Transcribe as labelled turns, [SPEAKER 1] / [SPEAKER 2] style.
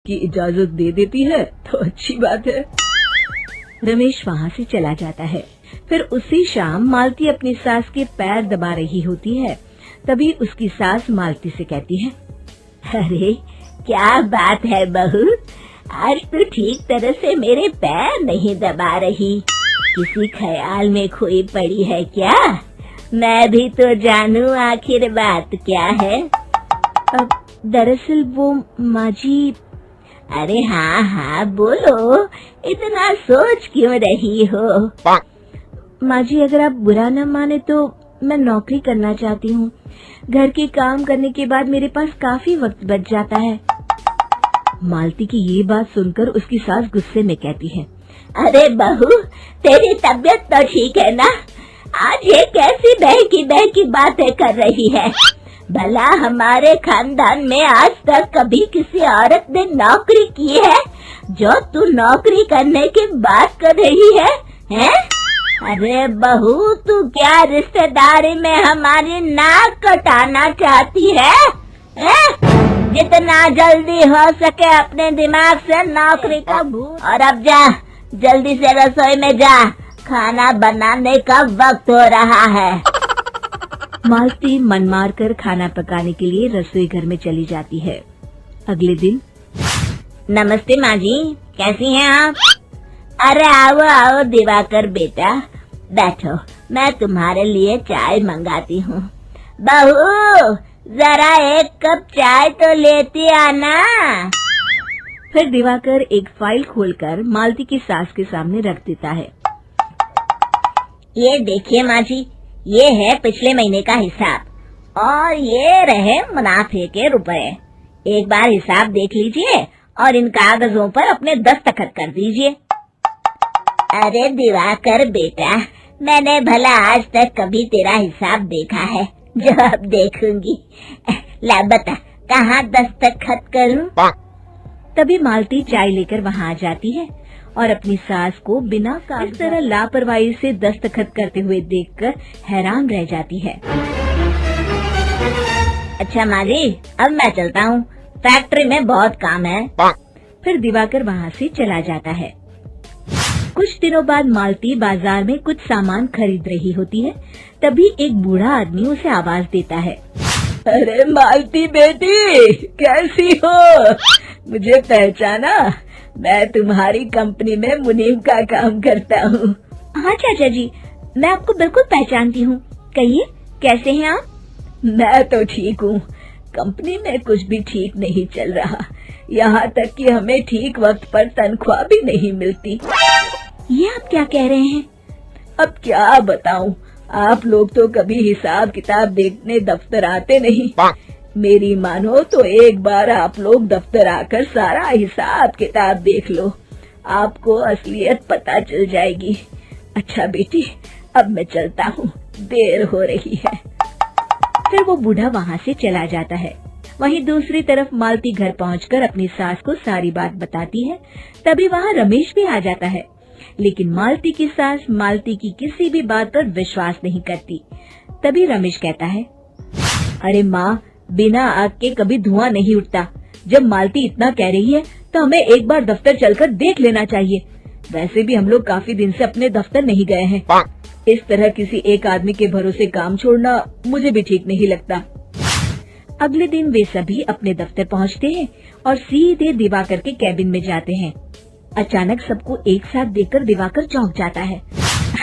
[SPEAKER 1] की इजाजत दे देती है तो अच्छी बात है। रमेश वहाँ से चला जाता है। फिर उसी शाम मालती अपनी सास के पैर दबा रही होती है। तभी उसकी सास मालती से कहती है, अरे क्या बात है बहू, आज तो ठीक तरह से मेरे पैर नहीं दबा रही, किसी ख्याल में खोई पड़ी है क्या? मैं भी तो जानूं आखिर बात क्या है। अब दरअसल वो माँ जी। अरे हाँ हाँ बोलो, इतना सोच क्यों रही हो? माँ जी अगर आप बुरा न माने तो मैं नौकरी करना चाहती हूँ। घर के काम करने के बाद मेरे पास काफी वक्त बच जाता है। मालती की ये बात सुनकर उसकी सास गुस्से में कहती है, अरे बहू तेरी तबीयत तो ठीक है ना? आज ये कैसी बहकी बातें कर रही है? भला हमारे खानदान में आज तक कभी किसी औरत ने नौकरी की है जो तू नौकरी करने की बात कर रही है, हैं? अरे बहू तू क्या रिश्तेदारी में हमारी नाक कटाना चाहती है? जितना जल्दी हो सके अपने दिमाग से नौकरी का भूत, और अब जा जल्दी से रसोई में जा, खाना बनाने का वक्त हो रहा है। मालती मन मार कर खाना पकाने के लिए रसोई घर में चली जाती है। अगले दिन, नमस्ते माँ जी, कैसी हैं आप? अरे आओ आओ दिवाकर बेटा, बैठो, मैं तुम्हारे लिए चाय मंगाती हूँ। बहू जरा एक कप चाय तो लेती आना। फिर दिवाकर एक फाइल खोलकर मालती की सास के सामने रख देता है। ये देखिए माँ जी, ये है पिछले महीने का हिसाब और ये रहे मुनाफे के रुपए। एक बार हिसाब देख लीजिए और इन कागजों पर अपने दस्तखत कर दीजिए। अरे दिवाकर बेटा, मैंने भला आज तक कभी तेरा हिसाब देखा है जो अब देखूंगी? ला बता, कहाँ दस्तखत करूं? तभी मालती चाय लेकर वहाँ आ जाती है और अपनी सास को बिना इस तरह लापरवाही से दस्तखत करते हुए देखकर हैरान रह जाती है। अच्छा माँ जी, अब मैं चलता हूँ, फैक्ट्री में बहुत काम है। फिर दिवाकर वहाँ से चला जाता है। कुछ दिनों बाद मालती बाजार में कुछ सामान खरीद रही होती है। तभी एक बूढ़ा आदमी उसे आवाज देता है, अरे मालती बेटी, कैसी हो? मुझे पहचाना? मैं तुम्हारी कंपनी में मुनीम का काम करता हूँ। हाँ चाचा जी, मैं आपको बिल्कुल पहचानती हूँ। कहिए कैसे हैं आप? मैं तो ठीक हूँ, कंपनी में कुछ भी ठीक नहीं चल रहा, यहाँ तक कि हमें ठीक वक्त पर तनख्वाह भी नहीं मिलती। ये आप क्या कह रहे हैं? अब क्या बताऊँ, आप लोग तो कभी हिसाब किताब देखने दफ्तर आते नहीं। मेरी मानो तो एक बार आप लोग दफ्तर आकर सारा हिसाब किताब देख लो, आपको असलियत पता चल जाएगी। अच्छा बेटी, अब मैं चलता हूँ, देर हो रही है। फिर वो बूढ़ा वहाँ से चला जाता है। वहीं दूसरी तरफ मालती घर पहुँचकर अपनी सास को सारी बात बताती है। तभी वहाँ रमेश भी आ जाता है, लेकिन मालती की सास मालती की किसी भी बात पर विश्वास नहीं करती। तभी रमेश कहता है, अरे माँ, बिना आग के कभी धुआं नहीं उठता। जब मालती इतना कह रही है तो हमें एक बार दफ्तर चलकर देख लेना चाहिए। वैसे भी हम लोग काफी दिन से अपने दफ्तर नहीं गए हैं। इस तरह किसी एक आदमी के भरोसे काम छोड़ना मुझे भी ठीक नहीं लगता। अगले दिन वे सभी अपने दफ्तर पहुंचते हैं और सीधे दिवाकर के कैबिन में जाते हैं। अचानक सबको एक साथ देखकर दिवाकर चौंक जाता है।